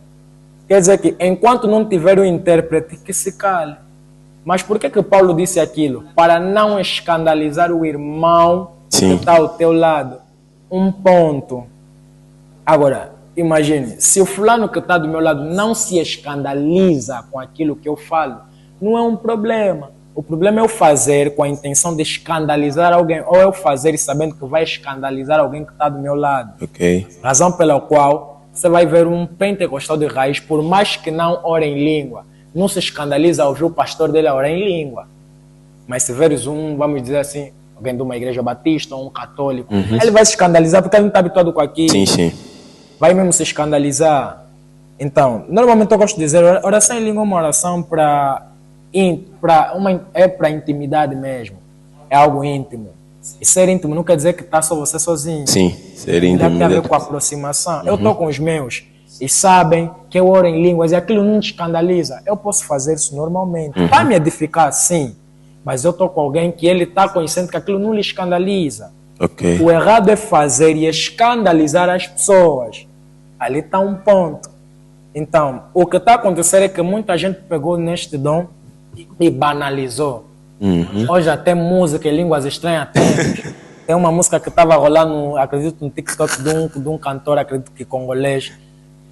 Quer dizer que enquanto não tiver o intérprete, que se cale. Mas por que Paulo disse aquilo? Para não escandalizar o irmão que está ao teu lado. Um ponto. Agora, imagine, se o fulano que está do meu lado não se escandaliza com aquilo que eu falo, não é um problema. O problema é eu fazer com a intenção de escandalizar alguém, ou eu fazer sabendo que vai escandalizar alguém que está do meu lado. Ok. Razão pela qual você vai ver um pentecostal de raiz, por mais que não ore em língua, não se escandaliza ao ver o pastor dele a orar em língua. Mas se veres vamos dizer assim, alguém de uma igreja batista ou um católico, ele vai se escandalizar porque ele não está habituado com aquilo. Sim. Vai mesmo se escandalizar. Então, normalmente eu gosto de dizer, oração em língua é uma oração para intimidade mesmo. É algo íntimo. E ser íntimo não quer dizer que está só você sozinho. Sim, ser íntimo. Tem a ver com a aproximação. Eu estou com os meus e sabem que eu oro em línguas e aquilo não te escandaliza. Eu posso fazer isso normalmente. Vai me edificar, sim. Mas eu estou com alguém que ele está consciente que aquilo não lhe escandaliza. Ok. O errado é fazer e escandalizar as pessoas. Ali está um ponto. Então, o que está a acontecer é que muita gente pegou neste dom e banalizou. Hoje até música em línguas estranhas temos. Tem uma música que estava rolando, acredito, no TikTok de um cantor, acredito que congolês.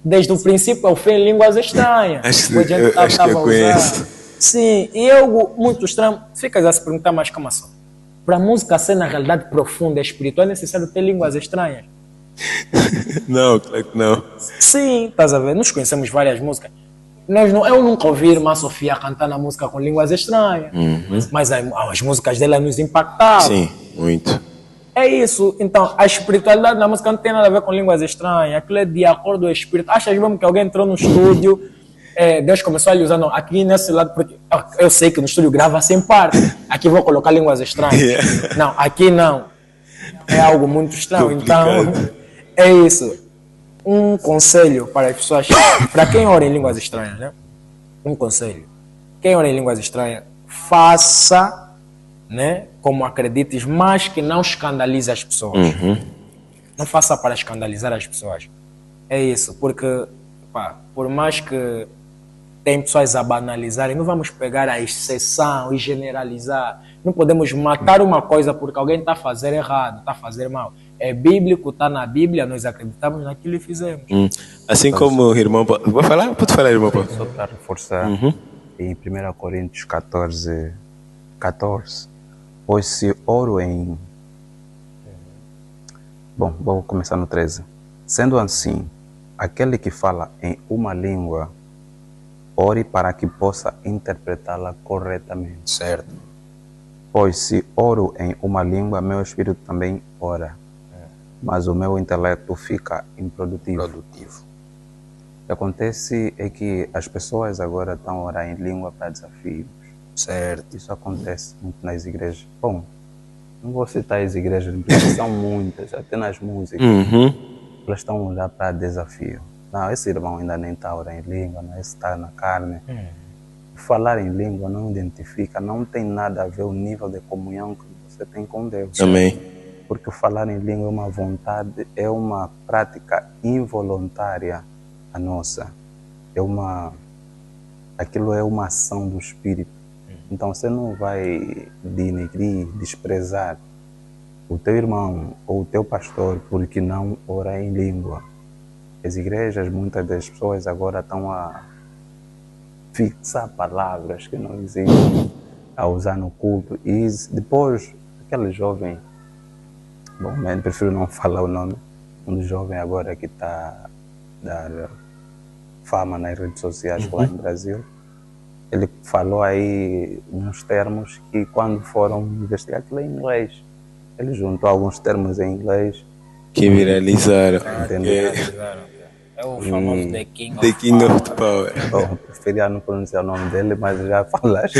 Desde o princípio ao fim, em línguas estranhas. Acho que Tava eu conheço. Sim, e é algo muito estranho. Ficas a se perguntar, mas calma só. Para a música ser na realidade profunda e espiritual, é necessário ter línguas estranhas. Não, claro que não. Sim, estás a ver? Nós conhecemos várias músicas. Eu nunca ouvi a Irmã Sofia cantar na música com línguas estranhas. Mas as músicas dela nos impactavam. Sim, muito. É isso. Então, a espiritualidade na música não tem nada a ver com línguas estranhas. Aquilo é de acordo com o espírito. Achas mesmo que alguém entrou no estúdio, Deus começou a lhe usar, não, aqui nesse lado, porque eu sei que no estúdio grava sem parte. Aqui vou colocar línguas estranhas. Yeah. Não, aqui não. É algo muito estranho. Complicado. Então, é isso. Um conselho para as pessoas, para quem ora em línguas estranhas, né? Um conselho. Quem ora em línguas estranhas, faça, né, como acredites, mas que não escandalize as pessoas. Não faça para escandalizar as pessoas. É isso, porque pá, por mais que tem pessoas a banalizarem, não vamos pegar a exceção e generalizar. Não podemos matar uma coisa porque alguém está a fazer errado, está a fazer mal. É bíblico, está na Bíblia, nós acreditamos naquilo e fizemos. Assim como o irmão... Vou falar? Pode falar, irmão? Só para reforçar, em 1 Coríntios 14, pois se oro em... Bom, vou começar no 13. Sendo assim, aquele que fala em uma língua, ore para que possa interpretá-la corretamente. Certo. Pois se oro em uma língua, meu espírito também ora, mas o meu intelecto fica improdutivo. O que acontece é que as pessoas agora estão a orar em língua para desafios. Certo. Isso acontece muito nas igrejas. Bom, não vou citar as igrejas, porque são muitas, até nas músicas. Elas estão a orar para desafio. Não, esse irmão ainda nem está a orar em língua, não, esse está na carne. Falar em língua não identifica, não tem nada a ver o nível de comunhão que você tem com Deus. Amém. Porque o falar em língua é uma vontade, é uma prática involuntária a nossa. Aquilo é uma ação do Espírito. Então você não vai denegrir, desprezar o teu irmão ou o teu pastor porque não ora em língua. As igrejas, muitas das pessoas agora estão a fixar palavras que não existem, a usar no culto. E depois, aquele jovem, bom, eu prefiro não falar o nome, um jovem agora que está a dar fama nas redes sociais lá no Brasil, ele falou aí uns termos que quando foram investigar aquilo em inglês, ele juntou alguns termos em inglês Que viralizaram. Entendeu? É o famoso The King The King of Power. Bom, preferia não pronunciar o nome dele, mas já falaste.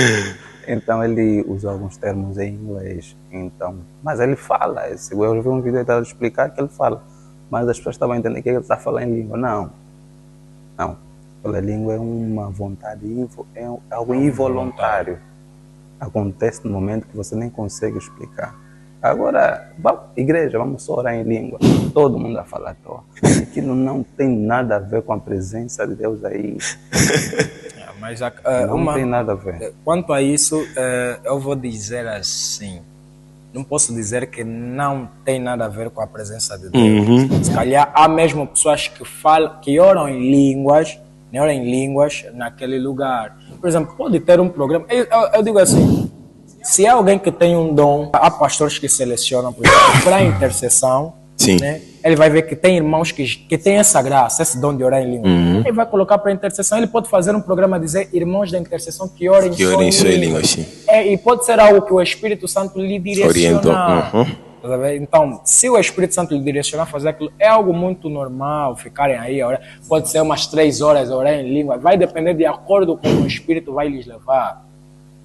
Então ele usou alguns termos em inglês. Então, mas ele fala. Eu vi um vídeo que ele explicar que ele fala. Mas as pessoas estavam entendendo que ele está falando em língua. Não. A língua é uma vontade, é algo involuntário. Acontece no momento que você nem consegue explicar. Agora, igreja, vamos só orar em língua. Todo mundo a falar à toa. Aquilo não tem nada a ver com a presença de Deus aí. Mas Não tem nada a ver. Quanto a isso, eu vou dizer assim. Não posso dizer que não tem nada a ver com a presença de Deus. Se calhar há mesmo pessoas que oram em línguas, naquele lugar. Por exemplo, pode ter um programa. Eu digo assim, se há alguém que tem um dom, há pastores que selecionam, por exemplo, para a intercessão, né? Ele vai ver que tem irmãos que têm essa graça, esse dom de orar em língua. Ele vai colocar para a intercessão, ele pode fazer um programa dizer irmãos da intercessão que orem em sua língua. E pode ser algo que o Espírito Santo lhe direcionar. Então, se o Espírito Santo lhe direcionar a fazer aquilo, é algo muito normal, ficarem aí a orar. Pode ser umas 3 horas a orar em língua, vai depender de acordo com o Espírito vai lhes levar.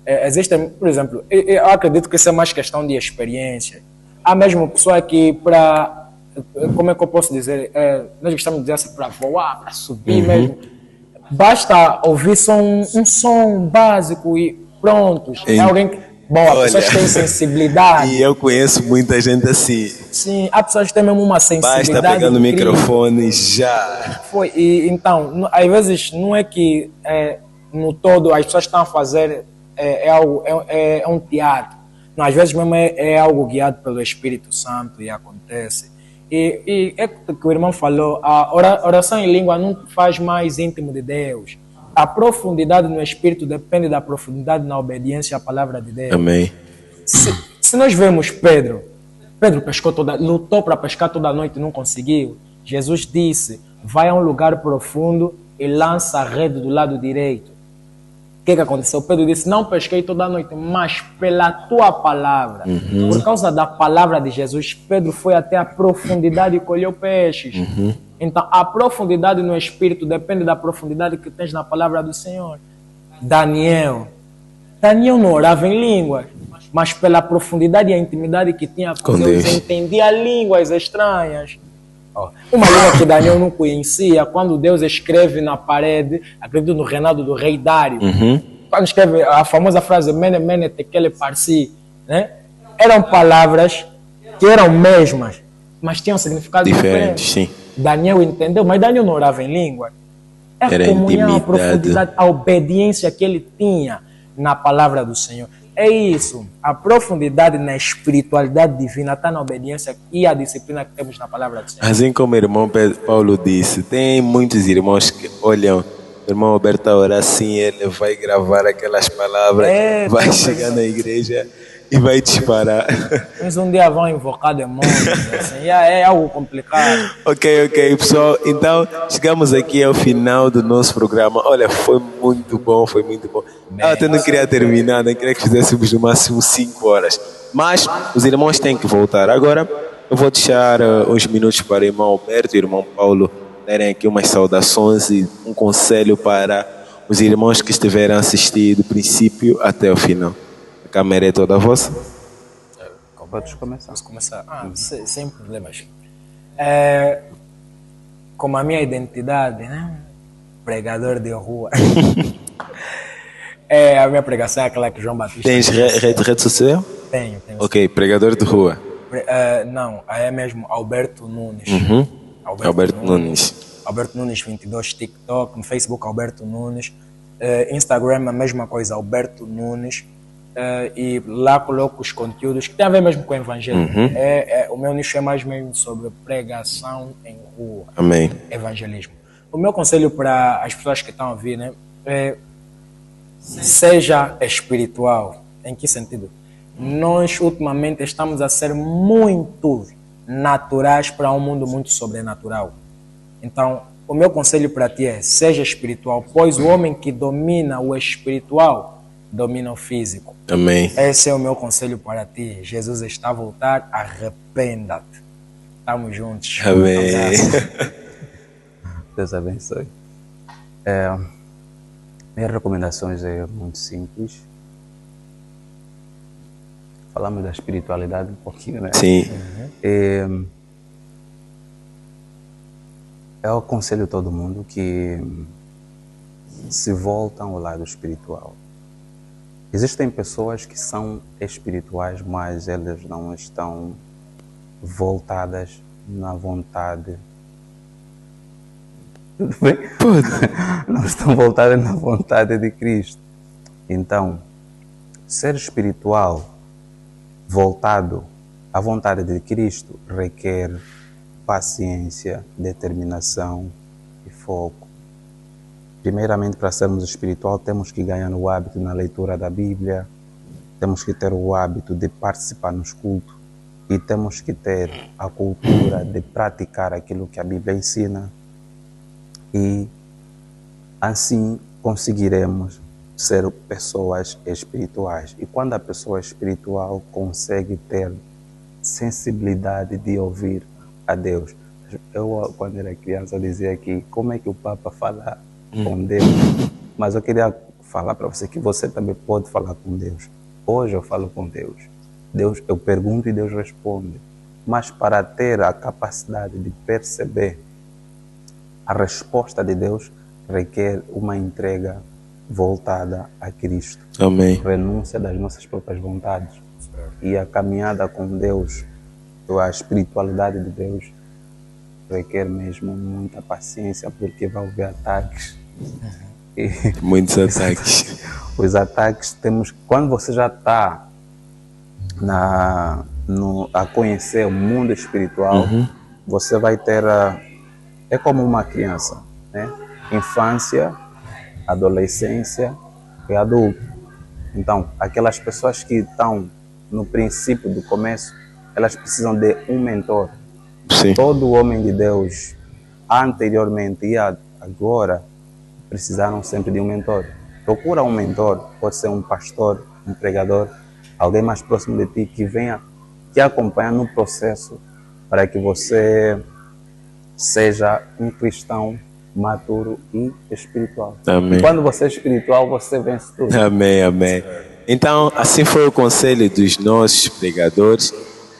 Existem, por exemplo, eu acredito que isso é mais questão de experiência. Há mesmo pessoa que como é que eu posso dizer? Nós gostamos de dizer assim, para voar, para subir mesmo. Basta ouvir um som básico e prontos. É alguém que Bom, há pessoas que têm sensibilidade. E eu conheço muita gente assim. Sim, há pessoas que têm mesmo uma sensibilidade. Basta pegar no incrível. microfone já. Foi, e então, às vezes não é que no todo as pessoas estão a fazer é um teatro. Não, às vezes mesmo é algo guiado pelo Espírito Santo e acontece. E é o que o irmão falou, a oração em língua não faz mais íntimo de Deus. A profundidade no Espírito depende da profundidade na obediência à palavra de Deus. Amém. Se nós vemos Pedro lutou para pescar toda a noite e não conseguiu. Jesus disse, vai a um lugar profundo e lança a rede do lado direito. O que aconteceu? Pedro disse, não pesquei toda a noite, mas pela tua palavra. Por causa da palavra de Jesus, Pedro foi até a profundidade e colheu peixes. Então, a profundidade no Espírito depende da profundidade que tens na palavra do Senhor. Daniel não orava em línguas, mas pela profundidade e a intimidade que tinha com Deus, entendia línguas estranhas. Uma língua que Daniel não conhecia, quando Deus escreve na parede, acredito no reinado do rei Dário, quando escreve a famosa frase Mene, Mene, Tekele, Parsi, né? Eram palavras que eram mesmas, mas tinham significado diferente. Sim. Daniel entendeu, mas Daniel não orava em língua. Era a comunhão, intimidade. A profundidade, a obediência que ele tinha na palavra do Senhor. É isso. A profundidade na espiritualidade divina está na obediência e a disciplina que temos na palavra do Senhor. Assim como o irmão Paulo disse, tem muitos irmãos que olham o irmão Alberto a orar assim, ele vai gravar aquelas palavras, vai chegar na igreja e vai disparar. Mas um dia vão invocar demônios, assim, é algo complicado. Ok, pessoal. Então, chegamos aqui ao final do nosso programa. Olha, foi muito bom, foi muito bom. Eu até não queria terminar, não queria que fizéssemos no máximo 5 horas. Mas os irmãos têm que voltar. Agora, eu vou deixar uns minutos para o irmão Alberto e o irmão Paulo darem aqui umas saudações e um conselho para os irmãos que estiveram assistindo do princípio até o final. A câmera é toda vossa. Podes começar. Posso começar? Sem problemas. Como a minha identidade, né? Pregador de rua. A minha pregação é aquela que João Batista... Tens rede social? Tenho. Ok, pregador de rua. Não, é mesmo Alberto Nunes. Alberto Nunes. Alberto Nunes 22, TikTok, no Facebook Alberto Nunes, Instagram a mesma coisa, Alberto Nunes, e lá coloco os conteúdos que tem a ver mesmo com o Evangelho. O meu nicho é mais mesmo sobre pregação em rua. Amém. Evangelismo. O meu conselho para as pessoas que estão a ouvir, né, seja espiritual. Em que sentido? Nós ultimamente estamos a ser muito naturais para um mundo muito sobrenatural. Então, o meu conselho para ti é, seja espiritual, pois o homem que domina o espiritual, domina o físico. Amém. Esse é o meu conselho para ti. Jesus está a voltar, arrependa-te. Estamos juntos. Amém. Deus abençoe. Minhas recomendações é muito simples. Falamos da espiritualidade um pouquinho, né? Sim. Eu aconselho a todo mundo que se voltam ao lado espiritual. Existem pessoas que são espirituais, mas elas não estão voltadas na vontade. Tudo bem? Não estão voltadas na vontade de Cristo. Então, ser espiritual voltado à vontade de Cristo requer paciência, determinação e foco. Primeiramente, para sermos espiritual, temos que ganhar o hábito na leitura da Bíblia, temos que ter o hábito de participar nos cultos e temos que ter a cultura de praticar aquilo que a Bíblia ensina e assim conseguiremos ser pessoas espirituais. E quando a pessoa espiritual consegue ter sensibilidade de ouvir a Deus. Eu, quando era criança, dizia que como é que o Papa fala com Deus? Mas eu queria falar para você que você também pode falar com Deus. Hoje eu falo com Deus. Eu pergunto e Deus responde. Mas para ter a capacidade de perceber a resposta de Deus, requer uma entrega voltada a Cristo. Amém. Renúncia das nossas próprias vontades. E a caminhada com Deus, ou a espiritualidade de Deus, requer mesmo muita paciência, porque vai haver ataques. E Muitos ataques. os ataques temos, quando você já está a conhecer o mundo espiritual, você vai ter, é como uma criança, né? Infância, adolescência e adulto. Então, aquelas pessoas que estão no princípio do começo, elas precisam de um mentor. Sim. Todo homem de Deus, anteriormente e agora, precisaram sempre de um mentor. Procura um mentor, pode ser um pastor, um pregador, alguém mais próximo de ti que venha te acompanhar no processo para que você seja um cristão maduro e espiritual. Amém. E quando você é espiritual, você vence tudo. Amém, amém. Então, assim foi o conselho dos nossos pregadores.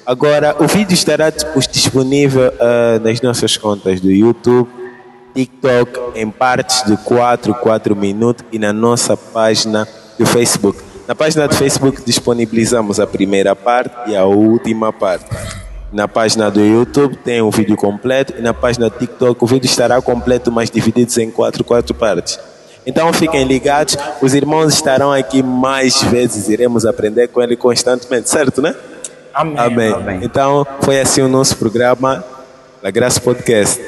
Agora, o vídeo estará disponível nas nossas contas do YouTube, TikTok, em partes de 4 minutos e na nossa página do Facebook. Na página do Facebook disponibilizamos a primeira parte e a última parte. Na página do YouTube tem o vídeo completo e na página do TikTok o vídeo estará completo, mas dividido em quatro partes. Então fiquem ligados, os irmãos estarão aqui mais vezes, iremos aprender com ele constantemente, certo, né? Amém. Amém. Amém. Então foi assim o nosso programa, La Graça Podcast.